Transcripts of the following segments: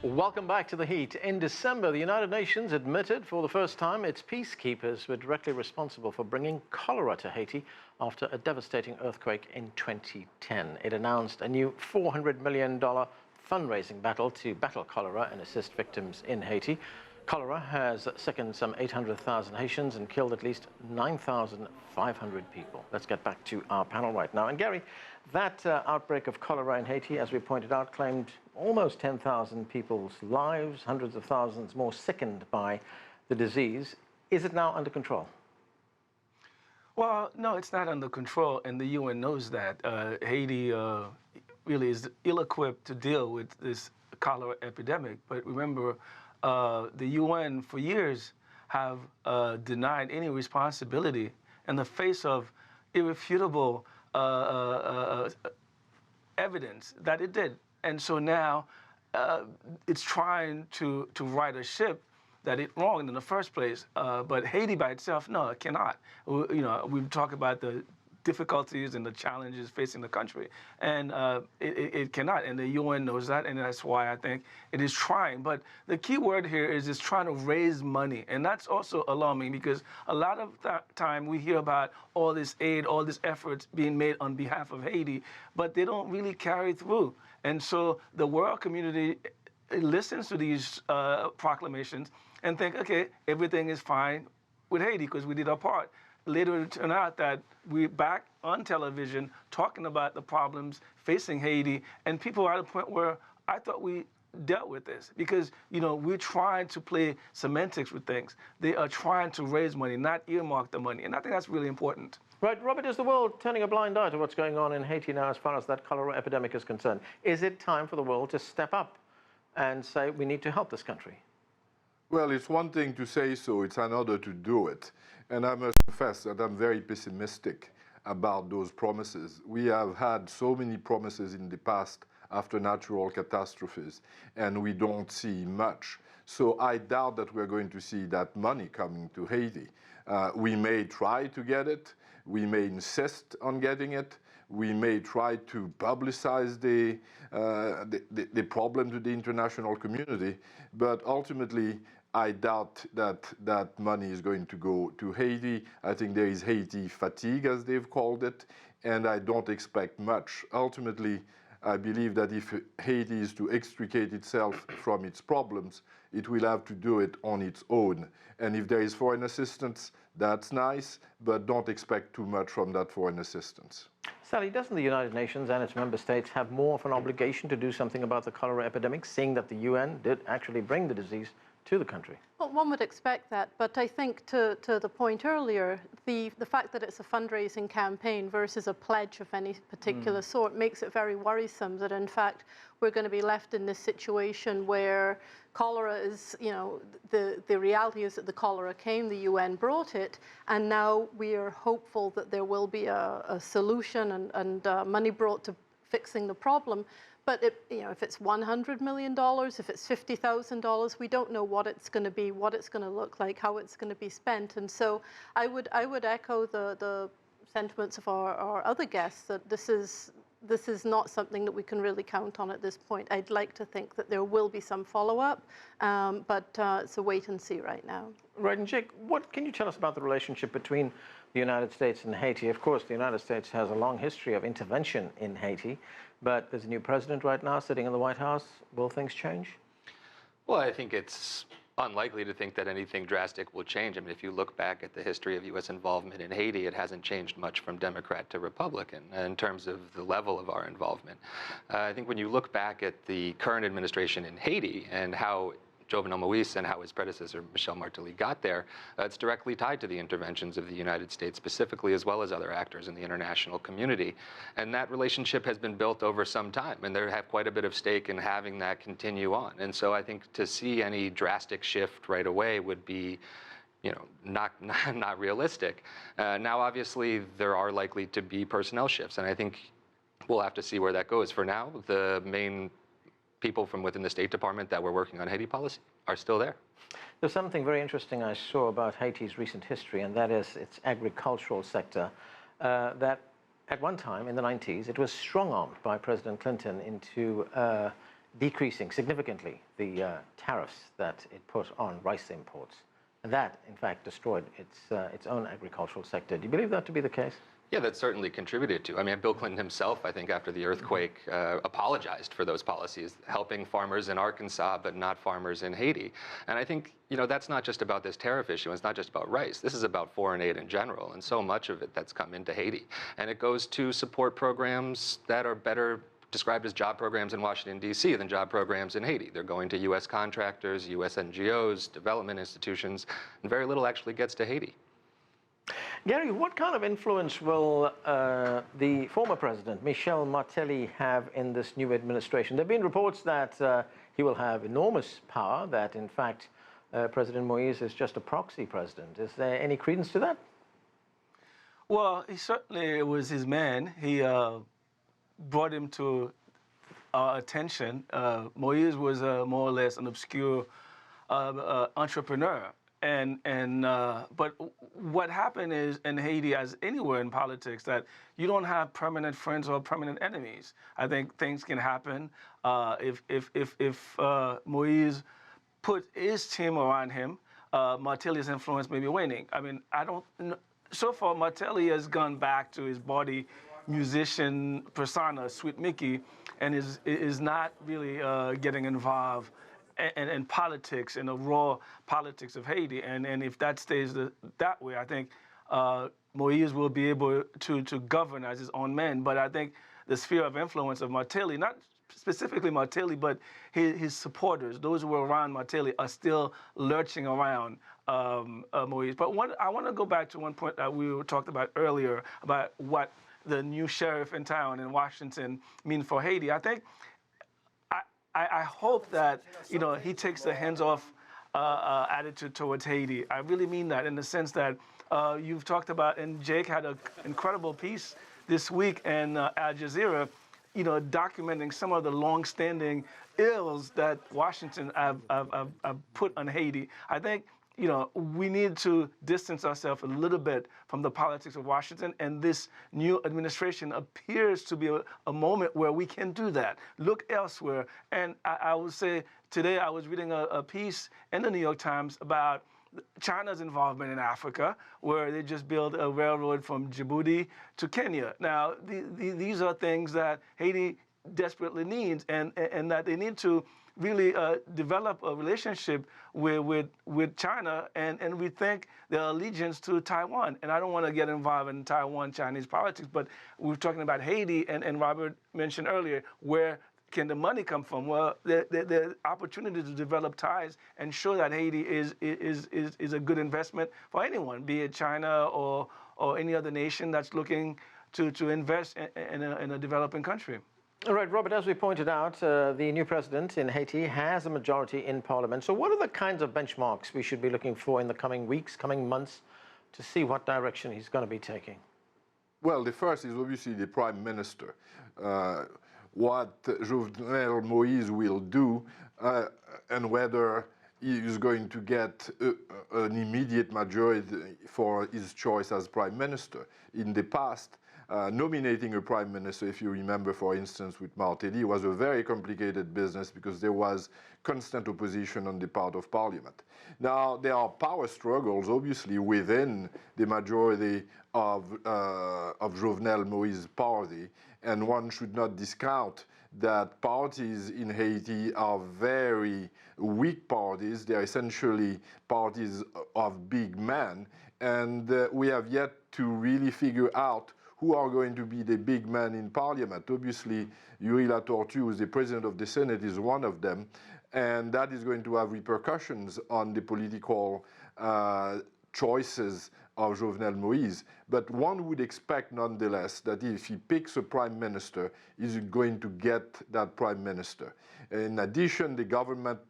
Welcome back to The Heat. In December, the United Nations admitted for the first time its peacekeepers were directly responsible for bringing cholera to Haiti after a devastating earthquake in 2010. It announced a new $400 million fundraising battle to battle cholera and assist victims in Haiti. Cholera has sickened some 800,000 Haitians and killed at least 9,500 people. Let's get back to our panel right now. And Garry, that outbreak of cholera in Haiti, as we pointed out, claimed almost 10,000 people's lives, hundreds of thousands more sickened by the disease. Is it now under control? Well, no, it's not under control, and the UN knows that. Haiti really is ill-equipped to deal with this cholera epidemic. But remember, the UN for years have denied any responsibility in the face of irrefutable evidence that it did. And so now it's trying to right a ship that it wronged in the first place. But Haiti by itself, no, it cannot. We've talked about the difficulties and the challenges facing the country, and it cannot, and the UN knows that, and that's why I think it is trying. But the key word here is it's trying to raise money, and that's also alarming because a lot of time we hear about all this aid, all this efforts being made on behalf of Haiti, but they don't really carry through. And so the world community listens to these proclamations and think, okay, everything is fine with Haiti because we did our part. Later it turned out that we're back on television talking about the problems facing Haiti, and people are at a point where I thought we dealt with this because, we're trying to play semantics with things. They are trying to raise money, not earmark the money, and I think that's really important. Right, Robert, is the world turning a blind eye to what's going on in Haiti now as far as that cholera epidemic is concerned? Is it time for the world to step up and say we need to help this country? Well, it's one thing to say so, it's another to do it. And I must confess that I'm very pessimistic about those promises. We have had so many promises in the past after natural catastrophes, and we don't see much. So I doubt that we're going to see that money coming to Haiti. We may try to get it. We may insist on getting it. We may try to publicize the problem to the international community, but ultimately, I doubt that money is going to go to Haiti. I think there is Haiti fatigue, as they've called it, and I don't expect much. Ultimately, I believe that if Haiti is to extricate itself from its problems, it will have to do it on its own. And if there is foreign assistance, that's nice, but don't expect too much from that foreign assistance. Sally, doesn't the United Nations and its member states have more of an obligation to do something about the cholera epidemic, seeing that the UN did actually bring the disease to the country? Well, one would expect that, but I think to the point earlier, the fact that it's a fundraising campaign versus a pledge of any particular sort makes it very worrisome that, in fact, we're going to be left in this situation where cholera is, the reality is that the cholera came, the UN brought it, and now we are hopeful that there will be a solution and money brought to fixing the problem. But if it's $100 million, if it's $50,000, we don't know what it's going to be, what it's going to look like, how it's going to be spent. And so I would echo the sentiments of our other guests that this is not something that we can really count on at this point. I'd like to think that there will be some follow-up, but it's a wait and see right now. Right, and Jake, what can you tell us about the relationship between the United States and Haiti? Of course, the United States has a long history of intervention in Haiti, but there's a new president right now sitting in the White House. Will things change? Well, I think it's unlikely to think that anything drastic will change. I mean, if you look back at the history of U.S. involvement in Haiti, it hasn't changed much from Democrat to Republican in terms of the level of our involvement. I think when you look back at the current administration in Haiti and how Jovenel Moise and how his predecessor, Michel Martellys, got there, it's directly tied to the interventions of the United States specifically, as well as other actors in the international community. And that relationship has been built over some time, and they have quite a bit of stake in having that continue on. And so I think to see any drastic shift right away would be not realistic. Now, obviously, there are likely to be personnel shifts, and I think we'll have to see where that goes. For now, the main people from within the State Department that were working on Haiti policy are still there. There's something very interesting I saw about Haiti's recent history, and that is its agricultural sector, that at one time in the 90s, it was strong-armed by President Clinton into decreasing significantly the tariffs that it put on rice imports. And that, in fact, destroyed its own agricultural sector. Do you believe that to be the case? Yeah, that certainly contributed to. I mean, Bill Clinton himself, I think, after the earthquake, apologized for those policies, helping farmers in Arkansas, but not farmers in Haiti. And I think, that's not just about this tariff issue. It's not just about rice. This is about foreign aid in general, and so much of it that's come into Haiti. And it goes to support programs that are better described as job programs in Washington, D.C. than job programs in Haiti. They're going to U.S. contractors, U.S. NGOs, development institutions, and very little actually gets to Haiti. Garry, what kind of influence will the former president, Michel Martelly, have in this new administration? There have been reports that he will have enormous power, that in fact President Moise is just a proxy president. Is there any credence to that? Well, he certainly was his man. He brought him to our attention. Moise was more or less an obscure entrepreneur. But what happened is in Haiti, as anywhere in politics, that you don't have permanent friends or permanent enemies. I think things can happen if Moise put his team around him. Martelly's influence may be waning. I mean, so far Martelly has gone back to his body musician persona, Sweet Mickey, and is not really getting involved in politics, in the raw politics of Haiti. And if that stays that way, I think Moise will be able to govern as his own man. But I think the sphere of influence of Martelly, not specifically Martelly, but his supporters, those who are around Martelly, are still lurching around Moise. But I want to go back to one point that we talked about earlier, about what the new sheriff in town in Washington mean for Haiti. I think I hope that he takes the hands-off attitude towards Haiti. I really mean that in the sense that you've talked about, and Jake had an incredible piece this week in Al Jazeera, documenting some of the long-standing ills that Washington have put on Haiti. I think we need to distance ourselves a little bit from the politics of Washington, and this new administration appears to be a moment where we can do that. Look elsewhere. And I would say today I was reading a piece in the New York Times about China's involvement in Africa, where they just built a railroad from Djibouti to Kenya. Now, these are things that Haiti desperately needs, and that they need to really develop a relationship with China and rethink their allegiance to Taiwan. And I don't want to get involved in Taiwan-Chinese politics, but we're talking about Haiti, and Robert mentioned earlier, where can the money come from? Well, the opportunity to develop ties and show that Haiti is a good investment for anyone, be it China or any other nation that's looking to invest in a developing country. All right, Robert, as we pointed out, the new president in Haiti has a majority in parliament. So what are the kinds of benchmarks we should be looking for in the coming weeks, coming months, to see what direction he's going to be taking? Well, the first is obviously the prime minister. What Jovenel Moise will do and whether he is going to get an immediate majority for his choice as prime minister. In the past, nominating a prime minister, if you remember, for instance, with Martelly, was a very complicated business because there was constant opposition on the part of parliament. Now, there are power struggles, obviously, within the majority of Jovenel Moise's party, and one should not discount that parties in Haiti are very weak parties. They're essentially parties of big men, and we have yet to really figure out who are going to be the big men in parliament. Obviously, Yuri Latortue, who is the president of the Senate, is one of them, and that is going to have repercussions on the political choices of Jovenel Moise. But one would expect, nonetheless, that if he picks a prime minister, he's going to get that prime minister. In addition, the government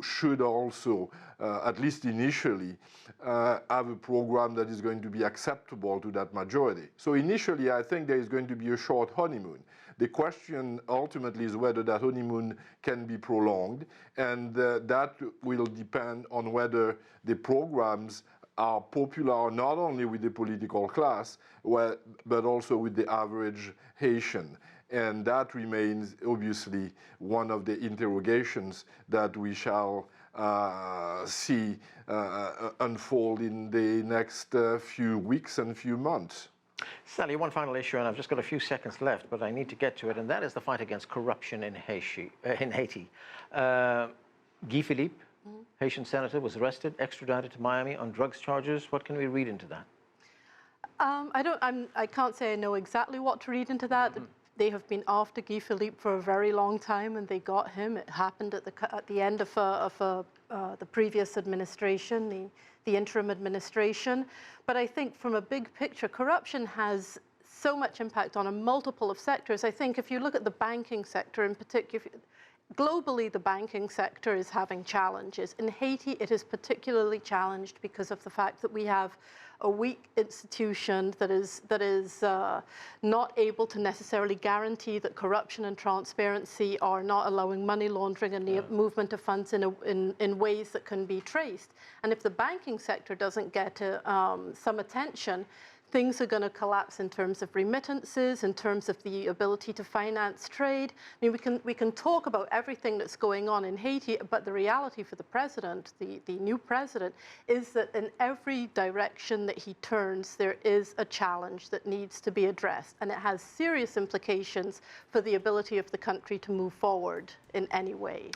should also, at least initially, have a program that is going to be acceptable to that majority. So initially, I think there is going to be a short honeymoon. The question ultimately is whether that honeymoon can be prolonged, and that will depend on whether the programs are popular not only with the political class, but also with the average Haitian. And that remains obviously one of the interrogations that we shall see unfold in the next few weeks and few months. Sally, one final issue, and I've just got a few seconds left, but I need to get to it, and that is the fight against corruption in Haiti. Guy Philippe, Haitian senator, was arrested, extradited to Miami on drugs charges. What can we read into that? I can't say I know exactly what to read into that. They have been after Guy Philippe for a very long time, and they got him. It happened at the end of the previous administration, the interim administration. But I think from a big picture, corruption has so much impact on a multiple of sectors. I think if you look at the banking sector in particular, globally, the banking sector is having challenges. In Haiti, it is particularly challenged because of the fact that we have a weak institution that is not able to necessarily guarantee that corruption and transparency are not allowing money laundering and the movement of funds in ways that can be traced. And if the banking sector doesn't get some attention, things are going to collapse in terms of remittances, in terms of the ability to finance trade. I mean, we can talk about everything that's going on in Haiti, but the reality for the president, the new president, is that in every direction that he turns, there is a challenge that needs to be addressed, and it has serious implications for the ability of the country to move forward in any way.